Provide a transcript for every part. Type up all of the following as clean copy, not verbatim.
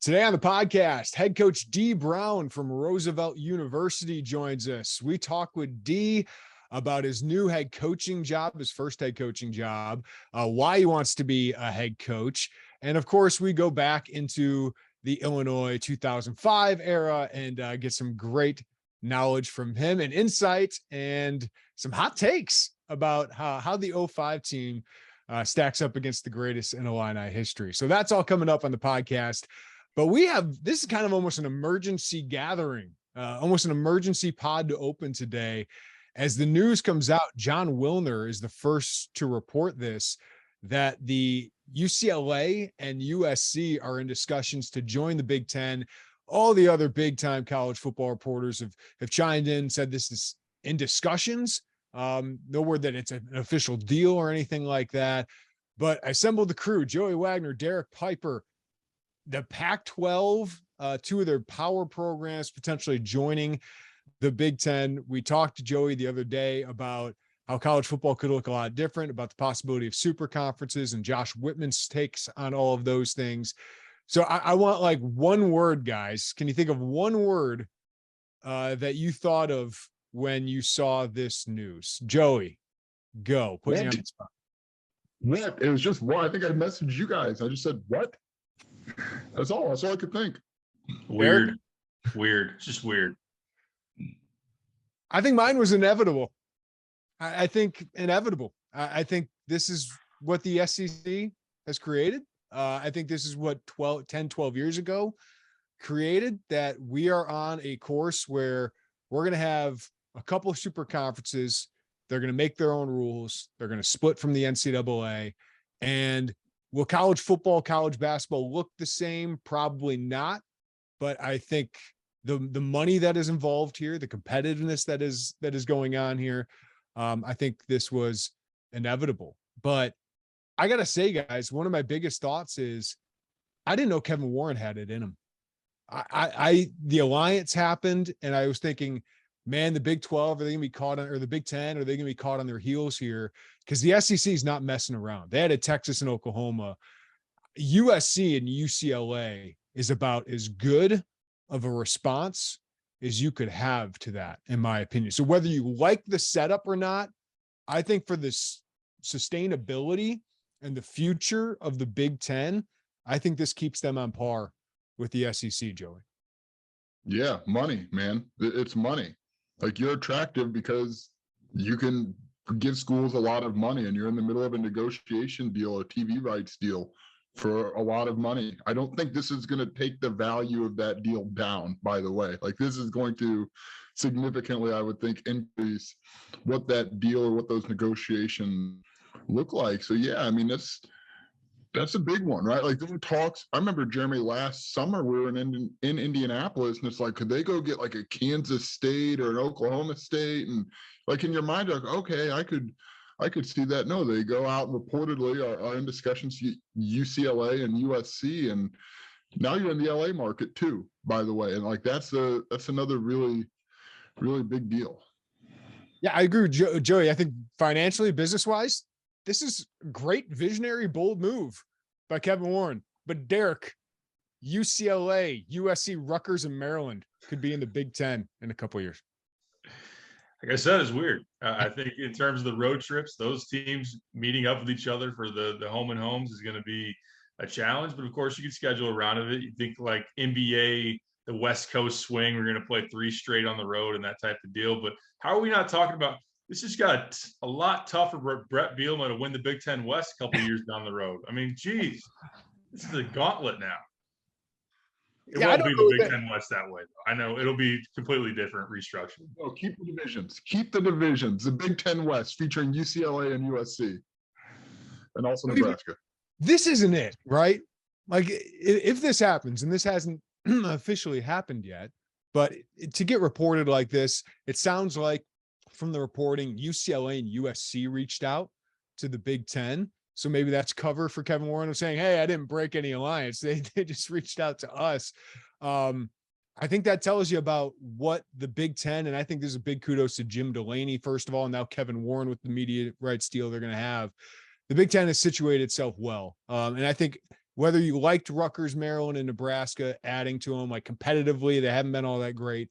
Today on the podcast, head coach D. Brown from Roosevelt University joins us. We talk with D about his new head coaching job, his first head coaching job, why he wants to be a head coach. And of course, we go back into the Illinois 2005 era and get some great knowledge from him and insight and some hot takes about how the 05 team stacks up against the greatest in Illini history. So that's all coming up on the podcast. But this is kind of almost an emergency gathering, almost an emergency pod to open today. As the news comes out, John Werner is the first to report this, that the UCLA and USC are in discussions to join the Big Ten. All the other big-time college football reporters have chimed in, said this is in discussions. No word that it's an official deal or anything like that. But I assembled the crew, Joey Wagner, Derek Piper, the Pac-12, two of their power programs potentially joining the Big Ten. We talked to Joey the other day about how college football could look a lot different, about the possibility of super conferences and Josh Whitman's takes on all of those things. So I want like one word, guys. Can you think of one word that you thought of when you saw this news? Joey, go. Put me on the spot. What? It was just one. I think I messaged you guys. I just said, what? That's all I could think. Weird. It's just weird. I think mine was inevitable. I think inevitable. I think this is what the SEC has created. I think this is what 10, 12 years ago created, that we are on a course where we're going to have a couple of super conferences. They're going to make their own rules. They're going to split from the NCAA. And will college football, college basketball look the same? Probably not. But I think the money that is involved here, the competitiveness that is going on here, I think this was inevitable. But I got to say, guys, one of my biggest thoughts is I didn't know Kevin Warren had it in him. The alliance happened, and I was thinking, man, the Big 12, are they going to be caught on, or the Big 10, are they going to be caught on their heels here? Because the SEC is not messing around. They had a Texas and Oklahoma. USC and UCLA is about as good of a response as you could have to that, in my opinion. So whether you like the setup or not, I think for this sustainability and the future of the Big Ten, I think this keeps them on par with the SEC, Joey. Yeah, money, man. It's money. Like, you're attractive because you can give schools a lot of money, and you're in the middle of a negotiation deal, a TV rights deal for a lot of money. I don't think this is going to take the value of that deal down, by the way. Like, this is going to significantly, I would think, increase what that deal or what those negotiations look like. So, yeah, I mean, that's a big one, right? Like, there were talks. I remember, Jeremy, last summer we were in Indianapolis, and it's like, could they go get like a Kansas State or an Oklahoma State? And like, in your mind, you're like, okay, I could see that. No, they go out and reportedly are in discussions, UCLA and USC, and now you're in the LA market too, by the way. And like, that's another really, really big deal. Yeah, I agree with Joey. I think financially, business-wise, this is a great, visionary, bold move by Kevin Warren. But Derek, UCLA, USC, Rutgers, and Maryland could be in the Big Ten in a couple of years. Like I said, it's weird. I think in terms of the road trips, those teams meeting up with each other for the home and homes is going to be a challenge. But of course, you can schedule a round of it. You think like NBA, the West Coast swing, we're going to play 3 straight on the road and that type of deal. But how are we not talking about this? Just got a lot tougher for Brett Bielema to win the Big Ten West a couple of years down the road. I mean, geez, this is a gauntlet now. It won't be the Big Ten West that way, though. I know it'll be completely different restructuring. No, keep the divisions. Keep the divisions. The Big Ten West featuring UCLA and USC, and also Nebraska. This isn't it, right? Like, if this happens, and this hasn't officially happened yet, but to get reported like this, it sounds like from the reporting, UCLA and USC reached out to the Big Ten. So maybe that's cover for Kevin Warren of saying, hey, I didn't break any alliance. They just reached out to us. I think that tells you about what the Big Ten, and I think this is a big kudos to Jim Delaney, first of all, and now Kevin Warren with the media rights deal they're going to have. The Big Ten has situated itself well. And I think whether you liked Rutgers, Maryland, and Nebraska, adding to them like competitively, they haven't been all that great,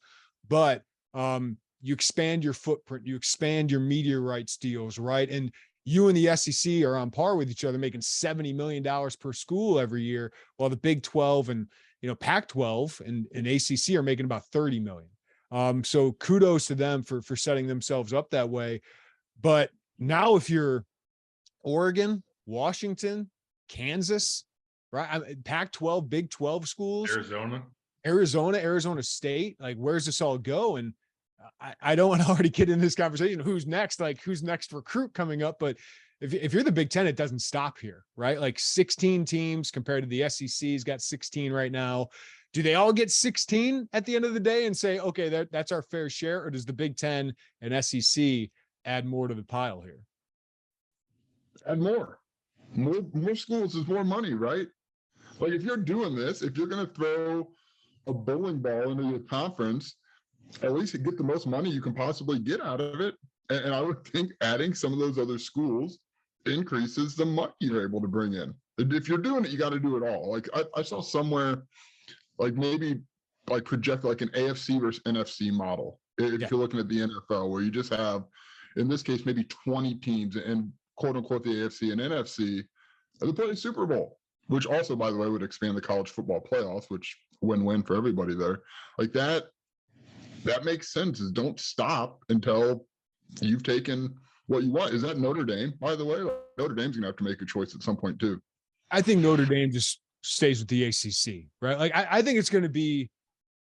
but you expand your footprint, you expand your media rights deals, right? And you and the SEC are on par with each other, making $70 million per school every year, while the Big 12 and, Pac-12 and ACC are making about 30 million. So kudos to them for setting themselves up that way. But now if you're Oregon, Washington, Kansas, right? Pac-12, Big 12 schools, Arizona State, like where's this all go? And I don't want to already get in this conversation. Who's next? Like who's next recruit coming up? But if you're the Big Ten, it doesn't stop here, right? Like 16 teams compared to the SEC's got 16 right now. Do they all get 16 at the end of the day and say, okay, that's our fair share? Or does the Big Ten and SEC add more to the pile here? Add more schools is more money, right? Like if you're doing this, if you're going to throw a bowling ball into your conference, at least you get the most money you can possibly get out of it. And I would think adding some of those other schools increases the money you're able to bring in. If you're doing it, you got to do it all. Like I saw somewhere, like maybe like project like an AFC versus NFC model. If you're looking at the NFL, where you just have, in this case, maybe 20 teams and quote unquote the AFC and NFC, and they play the Super Bowl, which also, by the way, would expand the college football playoffs, which win-win for everybody there. Like that makes sense. Is don't stop until you've taken what you want. Is that Notre Dame, by the way? Notre Dame's gonna have to make a choice at some point too. I think Notre Dame just stays with the ACC, right? Like I think it's going to be,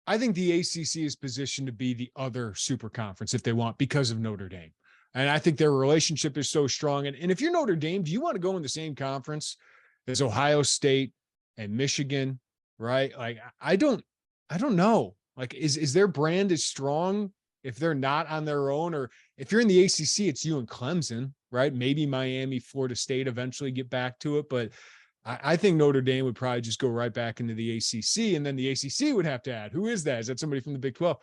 I think the ACC is positioned to be the other super conference if they want, because of Notre Dame. And I think their relationship is so strong. And if you're Notre Dame, do you want to go in the same conference as Ohio State and Michigan, right? Like, I don't know. Like, is their brand as strong if they're not on their own? Or if you're in the ACC, it's you and Clemson, right? Maybe Miami, Florida State eventually get back to it. But I think Notre Dame would probably just go right back into the ACC, and then the ACC would have to add. Who is that? Is that somebody from the Big 12?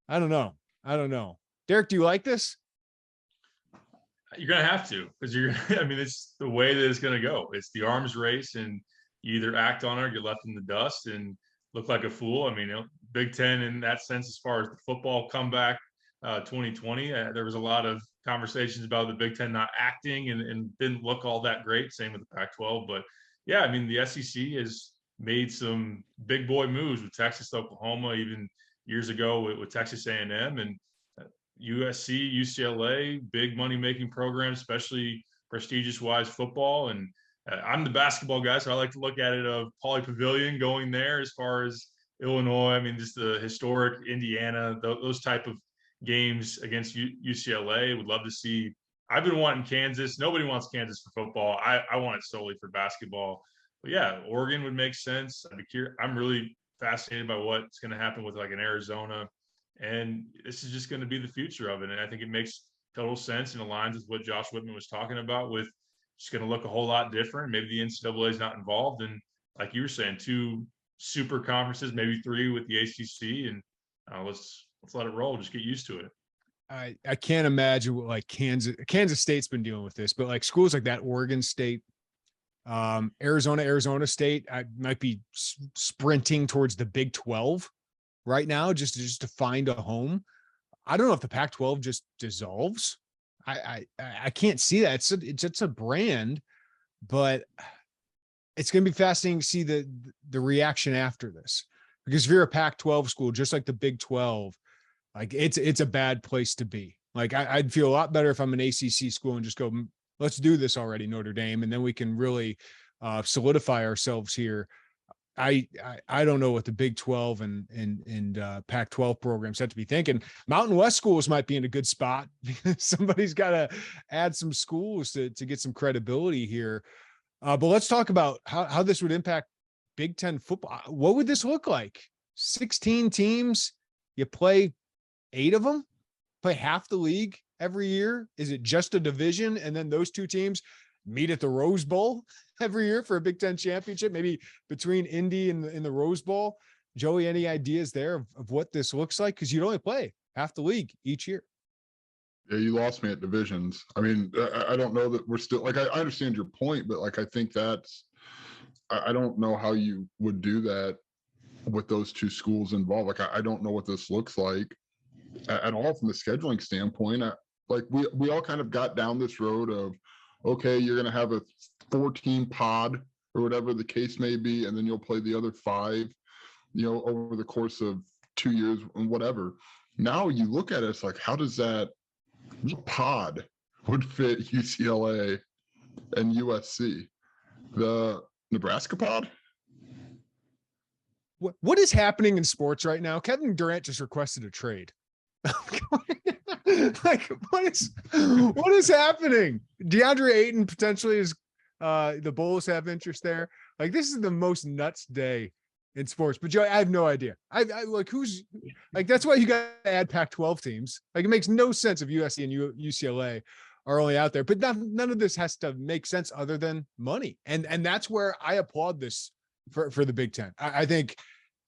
I don't know. Derek, do you like this? You're going to have to, because it's the way that it's going to go. It's the arms race, and you either act on it or you're left in the dust and look like a fool. Big Ten in that sense, as far as the football comeback 2020, there was a lot of conversations about the Big Ten not acting and didn't look all that great. Same with the Pac-12. But yeah, the SEC has made some big boy moves with Texas, Oklahoma, even years ago with Texas A&M, and USC, UCLA, big money making programs, especially prestigious wise football. And I'm the basketball guy, so I like to look at it of Pauley Pavilion going there as far as Illinois. Just the historic Indiana, those type of games against UCLA. Would love to see. I've been wanting Kansas. Nobody wants Kansas for football. I want it solely for basketball. But yeah, Oregon would make sense. I'm really fascinated by what's going to happen with like an Arizona. And this is just going to be the future of it. And I think it makes total sense and aligns with what Josh Whitman was talking about, with just going to look a whole lot different. Maybe the NCAA is not involved. And like you were saying, 2 super conferences, maybe 3 with the ACC. And let's let it roll. Just get used to it. I can't imagine what like Kansas State's been dealing with this, but like schools like that, Oregon State, Arizona State, I might be sprinting towards the Big 12 right now, just to find a home. I don't know if the Pac-12 just dissolves. I can't see that. It's a brand, but it's going to be fascinating to see the reaction after this, because if you're a Pac-12 school, just like the Big 12, like it's a bad place to be. Like I'd feel a lot better if I'm an ACC school and just go, let's do this already, Notre Dame, and then we can really solidify ourselves here. I don't know what the Big 12 and Pac-12 programs have to be thinking. Mountain West schools might be in a good spot. Somebody's got to add some schools to get some credibility here. But let's talk about how this would impact Big Ten football. What would this look like? 16 teams, you play 8 of them, play half the league every year. Is it just a division, and then those 2 teams meet at the Rose Bowl every year for a Big Ten championship, maybe between Indy and the Rose Bowl? Joey, any ideas there of what this looks like? Because you'd only play half the league each year. Yeah, you lost me at divisions. I don't know that we're still, like, I understand your point, but like, I think that's I don't know how you would do that with those two schools involved. Like, I don't know what this looks like at all from the scheduling standpoint. Like we all kind of got down this road of, okay, you're going to have a 14 pod or whatever the case may be, and then you'll play the other 5, over the course of 2 years and whatever. Now you look at it, it's like, how does that pod would fit UCLA and USC? The Nebraska pod? What is happening in sports right now? Kevin Durant just requested a trade. Like, what is happening? DeAndre Ayton potentially is the Bulls have interest there. Like, this is the most nuts day in sports. But Joe, I have no idea. I like, who's like, that's why you got to add Pac-12 teams. Like, it makes no sense if USC and UCLA are only out there, but none of this has to make sense other than money. And that's where I applaud this for the Big Ten. I think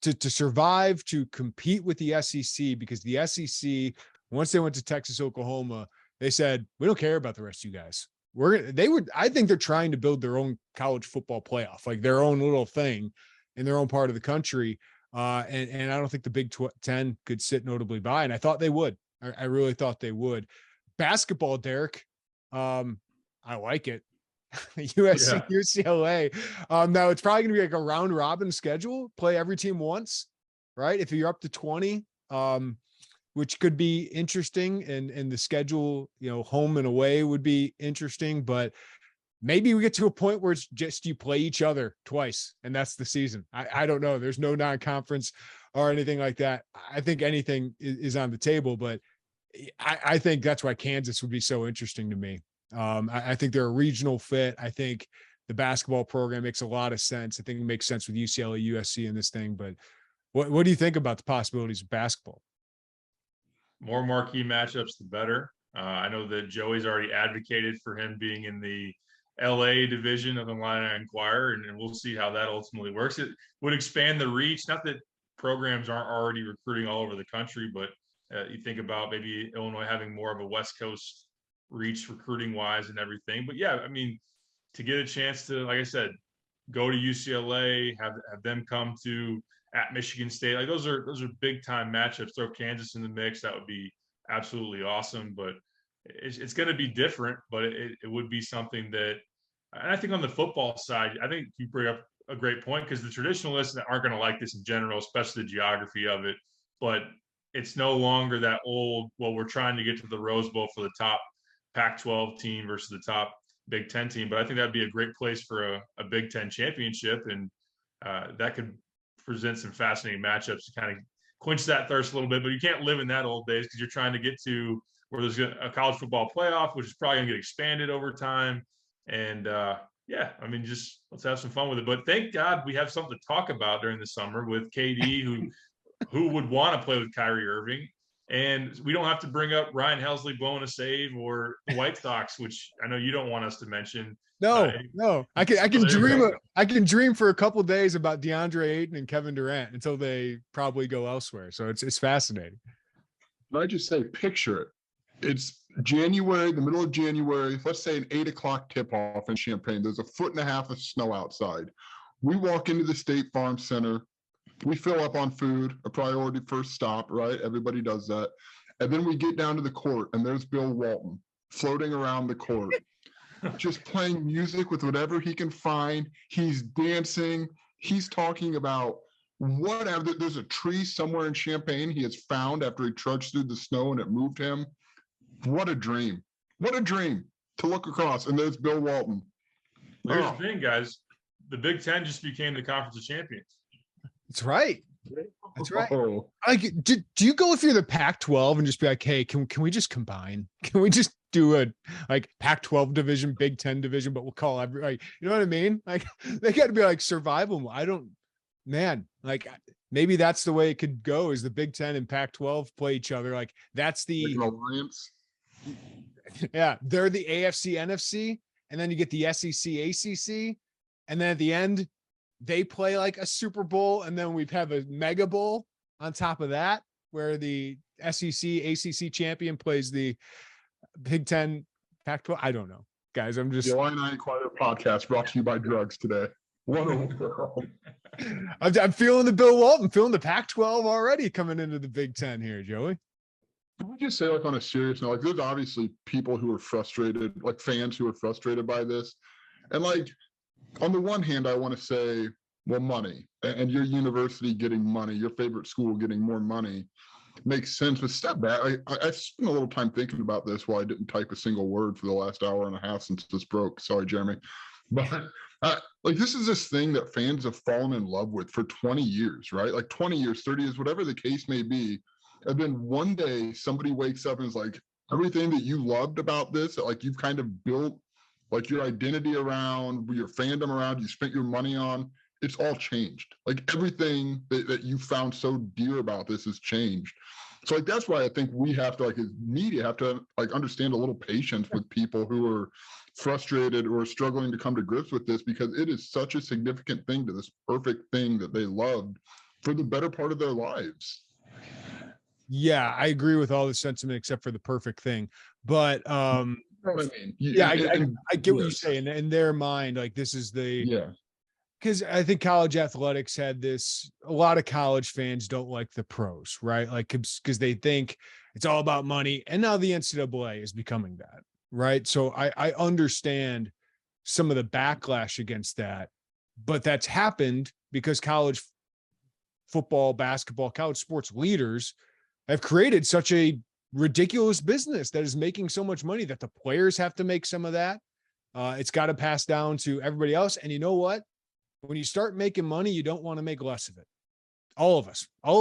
to survive, to compete with the SEC, because the SEC, once they went to Texas, Oklahoma, they said, we don't care about the rest of you guys. I think they're trying to build their own college football playoff, like their own little thing in their own part of the country. And I don't think the Big Ten could sit notably by. And I thought they would. I really thought they would. Basketball, Derek. I like it. USC, UCLA. Now it's probably going to be like a round robin schedule, play every team once, right? If you're up to 20, which could be interesting, and the schedule, home and away would be interesting, but maybe we get to a point where it's just you play each other twice and that's the season. I don't know. There's no non-conference or anything like that. I think anything is on the table, but I think that's why Kansas would be so interesting to me. I think they're a regional fit. I think the basketball program makes a lot of sense. I think it makes sense with UCLA, USC in this thing, but what do you think about the possibilities of basketball? More marquee matchups, the better. I know that Joey's already advocated for him being in the LA division of the Illini Inquirer, and we'll see how that ultimately works. It would expand the reach. Not that programs aren't already recruiting all over the country, but you think about maybe Illinois having more of a West Coast reach recruiting wise and everything. But yeah, I mean, to get a chance to, like I said, go to UCLA, have them come to at Michigan State, like those are big time matchups. Throw Kansas in the mix, that would be absolutely awesome. But it's going to be different, but it would be something that, and I think on the football side, I think you bring up a great point, because the traditionalists aren't going to like this in general, especially the geography of it. But it's no longer that old, well, we're trying to get to the Rose Bowl for the top Pac-12 team versus the top Big Ten team. But I think that'd be a great place for a Big Ten championship, and that could present some fascinating matchups to kind of quench that thirst a little bit. But you can't live in that old days, because you're trying to get to where there's a college football playoff, which is probably going to get expanded over time. And yeah, I mean, just let's have some fun with it. But thank God we have something to talk about during the summer with KD, who would want to play with Kyrie Irving. And we don't have to bring up Ryan Helsley blowing a save or the White Sox, which I know you don't want us to mention. No. I can dream for a couple of days about DeAndre Ayton and Kevin Durant until they probably go elsewhere. So it's fascinating. But I just say, picture it. It's January, the middle of January. Let's say an 8:00 tip-off in Champaign. There's 1.5 feet of snow outside. We walk into the State Farm Center. We fill up on food, a priority first stop, right? Everybody does that. And then we get down to the court, and there's Bill Walton floating around the court, just playing music with whatever he can find. He's dancing. He's talking about whatever. There's a tree somewhere in Champaign he has found after he trudged through the snow and it moved him. What a dream. What a dream to look across. And there's Bill Walton. Here's the thing, guys. The Big Ten just became the Conference of Champions. That's right. Like, do you go if you're the Pac-12 and just be like, hey, can we just combine? Can we just do a like Pac-12 division, Big Ten division, but we'll call every, like, you know what I mean? Like, they got to be like survival. Like maybe that's the way it could go, is the Big Ten and Pac-12 play each other. Like, that's the alliance. Yeah, they're the AFC, NFC, and then you get the SEC, ACC, and then at the end they play like a Super Bowl, and then we have a Mega Bowl on top of that, where the SEC, ACC champion plays the Big Ten, Pac-12. I don't know, guys. I'm just the Illini Inquirer podcast brought to you by drugs today. What a world. I'm feeling the Bill Walton, feeling the Pac-12 already coming into the Big Ten here, Joey. Can we just say, like, on a serious note, like, there's obviously people who are frustrated, like fans who are frustrated by this. And, like, on the one hand, I want to say, well, money and your university getting money, your favorite school getting more money makes sense. But step back. I spent a little time thinking about this while I didn't type a single word for the last hour and a half since this broke. Sorry, Jeremy. But like, this is this thing that fans have fallen in love with for 20 years, right? Like 20 years, 30 years, whatever the case may be. And then one day somebody wakes up and is like, everything that you loved about this, that like you've kind of built like your identity around, your fandom around, you spent your money on, it's all changed. Like everything that you found so dear about this has changed. So like, that's why I think we have to, like, as media, have to like understand a little patience with people who are frustrated or struggling to come to grips with this, because it is such a significant thing to this perfect thing that they loved for the better part of their lives. Yeah, I agree with all the sentiment except for the perfect thing. But You know what I mean? yeah, I get what you say. In their mind, like, this is the, yeah. because I think college athletics had this, a lot of college fans don't like the pros, right? Like, because they think it's all about money. And now the NCAA is becoming that, right? So I understand some of the backlash against that, but that's happened because college football, basketball, college sports leaders have created such a ridiculous business that is making so much money that the players have to make some of that. It's got to pass down to everybody else. And you know what? When you start making money, you don't want to make less of it. All of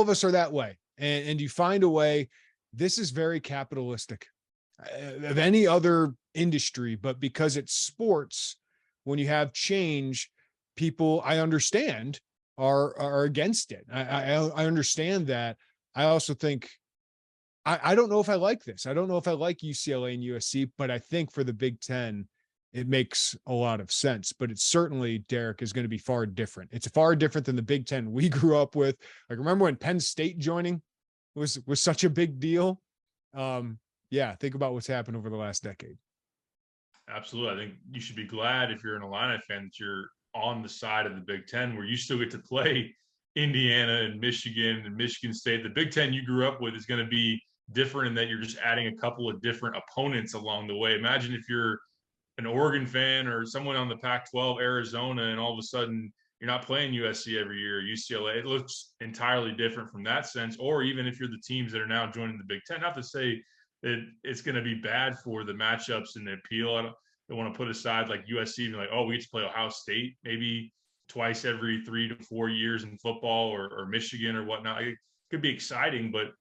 us are that way. And you find a way. This is very capitalistic of any other industry, but because it's sports, when you have change, people, I understand, are against it. I understand that. I also think, I don't know if I like this. I don't know if I like UCLA and USC, but I think for the Big Ten, it makes a lot of sense. But it's certainly, Derek, is going to be far different. It's far different than the Big Ten we grew up with. Like, remember when Penn State joining was such a big deal? Yeah, think about what's happened over the last decade. Absolutely. I think you should be glad, if you're an Illini fan, that you're on the side of the Big Ten where you still get to play Indiana and Michigan State. The Big Ten you grew up with is going to be different in that you're just adding a couple of different opponents along the way. Imagine if you're an Oregon fan or someone on the Pac-12, Arizona, and all of a sudden you're not playing USC every year, UCLA. It looks entirely different from that sense. Or even if you're the teams that are now joining the Big Ten, not to say that it's going to be bad for the matchups and the appeal. I don't want to put aside like USC being like, oh, we get to play Ohio State maybe twice every 3 to 4 years in football, or Michigan or whatnot. It could be exciting, but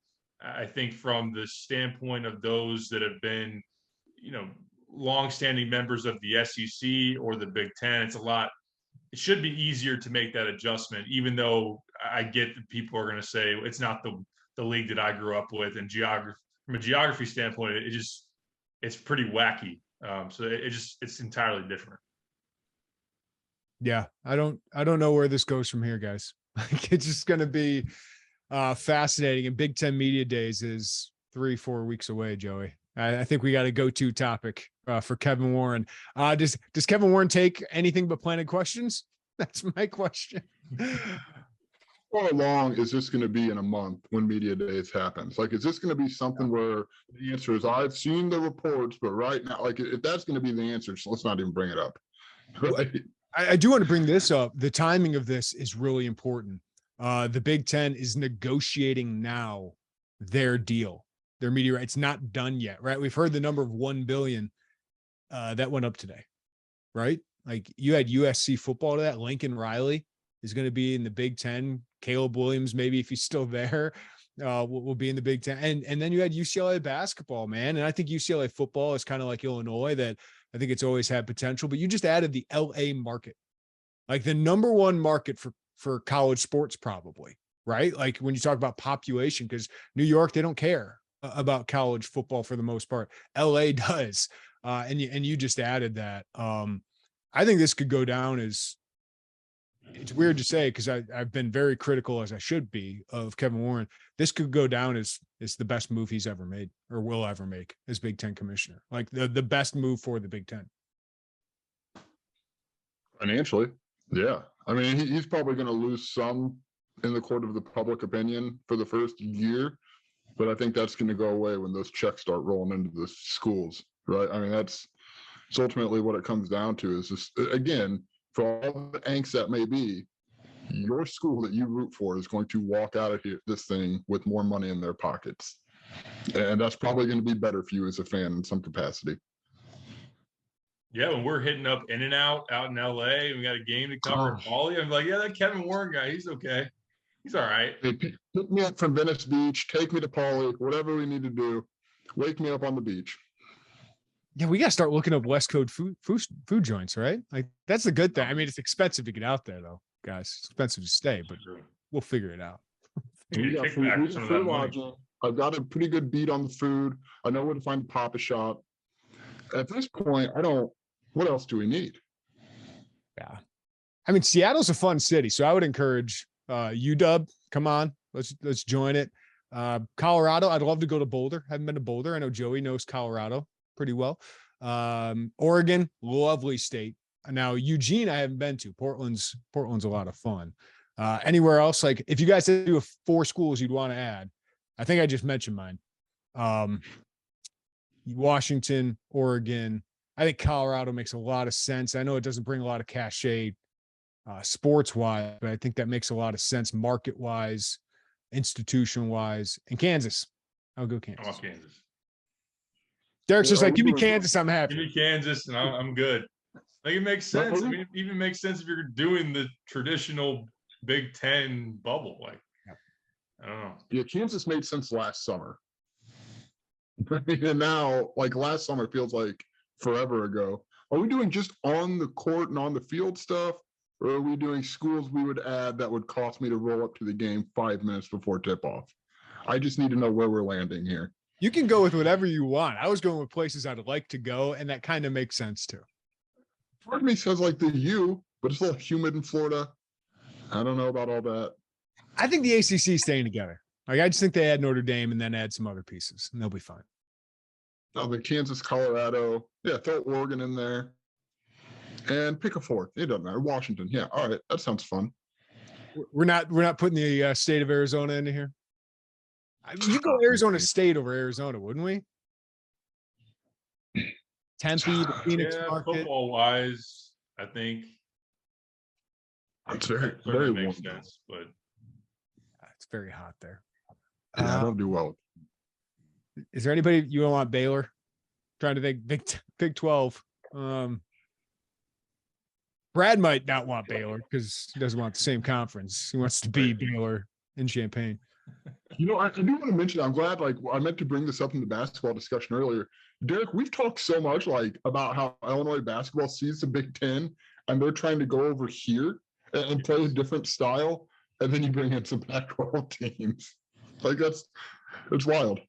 I think from the standpoint of those that have been, longstanding members of the SEC or the Big Ten, it should be easier to make that adjustment, even though I get that people are going to say it's not the league that I grew up with, and from a geography standpoint, it's pretty wacky. So it's entirely different. Yeah, I don't know where this goes from here, guys. Like, it's just going to be fascinating. And Big Ten Media Days is 3-4 weeks away, Joey. I think we got a go-to topic for Kevin Warren. Does Kevin Warren take anything but planted questions? That's my question. How long is this going to be in a month when Media Days happens? Like, is this going to be something where the answer is, I've seen the reports, but right now, like, if that's going to be the answer, so let's not even bring it up. Right? I do want to bring this up. The timing of this is really important. The Big Ten is negotiating now their deal, their media rights. Not done yet, right? We've heard the number of $1 billion that went up today, right? Like, you had USC football to that. Lincoln Riley is going to be in the Big Ten. Caleb Williams, maybe if he's still there, will be in the Big Ten. And then you had UCLA basketball, man. And I think UCLA football is kind of like Illinois, that I think it's always had potential. But you just added the LA market, like the number one market for college sports, probably, right? Like, when you talk about population, because New York, they don't care about college football for the most part. LA does. And you just added that. I think this could go down as, it's weird to say, because I've been very critical, as I should be, of Kevin Warren. This could go down as the best move he's ever made or will ever make as Big Ten commissioner. Like, the best move for the Big Ten. Financially, yeah. I mean, he's probably going to lose some in the court of the public opinion for the first year, but I think that's going to go away when those checks start rolling into the schools, right? I mean, it's ultimately what it comes down to is just, again, for all the angst that may be, your school that you root for is going to walk out of this thing with more money in their pockets. And that's probably going to be better for you as a fan in some capacity. Yeah, when we're hitting up In-N-Out out in LA, and we got a game to cover at Poly, I'm like, yeah, that Kevin Warren guy, he's okay. He's all right. Hey, pick me up from Venice Beach, take me to Poly, whatever we need to do. Wake me up on the beach. Yeah, we got to start looking up West Coast food joints, right? Like that's the good thing. I mean, it's expensive to get out there, though, guys. It's expensive to stay, but we'll figure it out. We got food lodging. I've got a pretty good beat on the food. I know where to find the Papa Shop. At this point, what else do we need? Yeah. I mean, Seattle's a fun city, so I would encourage UW. Come on, let's join it. Colorado, I'd love to go to Boulder. Haven't been to Boulder. I know Joey knows Colorado pretty well. Oregon, lovely state. Now Eugene, I haven't been to. Portland's a lot of fun. Anywhere else, like if you guys had to do 4 schools you'd want to add, I think I just mentioned mine. Washington, Oregon. I think Colorado makes a lot of sense. I know it doesn't bring a lot of cachet sports-wise, but I think that makes a lot of sense market-wise, institution-wise. And Kansas. I'll go Kansas. I want Kansas. Derek's just like, give me Kansas, I'm happy. Give me Kansas, and I'm good. Like, it makes sense. I mean, it even makes sense if you're doing the traditional Big Ten bubble. Like, I don't know. Yeah, Kansas made sense last summer. And now, like last summer feels like forever ago. Are we doing just on the court and on the field stuff? Or are we doing schools we would add that would cost me to roll up to the game 5 minutes before tip-off? I just need to know where we're landing here. You can go with whatever you want. I was going with places I'd like to go, and that kind of makes sense too. Part of me says like the U, but it's a little humid in Florida. I don't know about all that. I think the ACC is staying together. Like, I just think they add Notre Dame and then add some other pieces, and they'll be fine. Oh, the Kansas, Colorado. Yeah, throw Oregon in there. And pick a 4th. It doesn't matter. Washington. Yeah, all right. That sounds fun. We're not putting the state of Arizona into here. You go Arizona State over Arizona, wouldn't we? Tempe, the Phoenix market. Football-wise, I think. It's very makes warm. sense, but it's very hot there. Yeah, I don't do well. Is there anybody you don't want? Baylor? Trying to think Big 12. Brad might not want Baylor because he doesn't want the same conference. He wants to be Baylor in Champaign. You know, I do want to mention, I'm glad, like, I meant to bring this up in the basketball discussion earlier. Derek, we've talked so much, like, about how Illinois basketball sees the Big Ten, and they're trying to go over here and play a different style, and then you bring in some Pac-12 teams. Like, it's wild.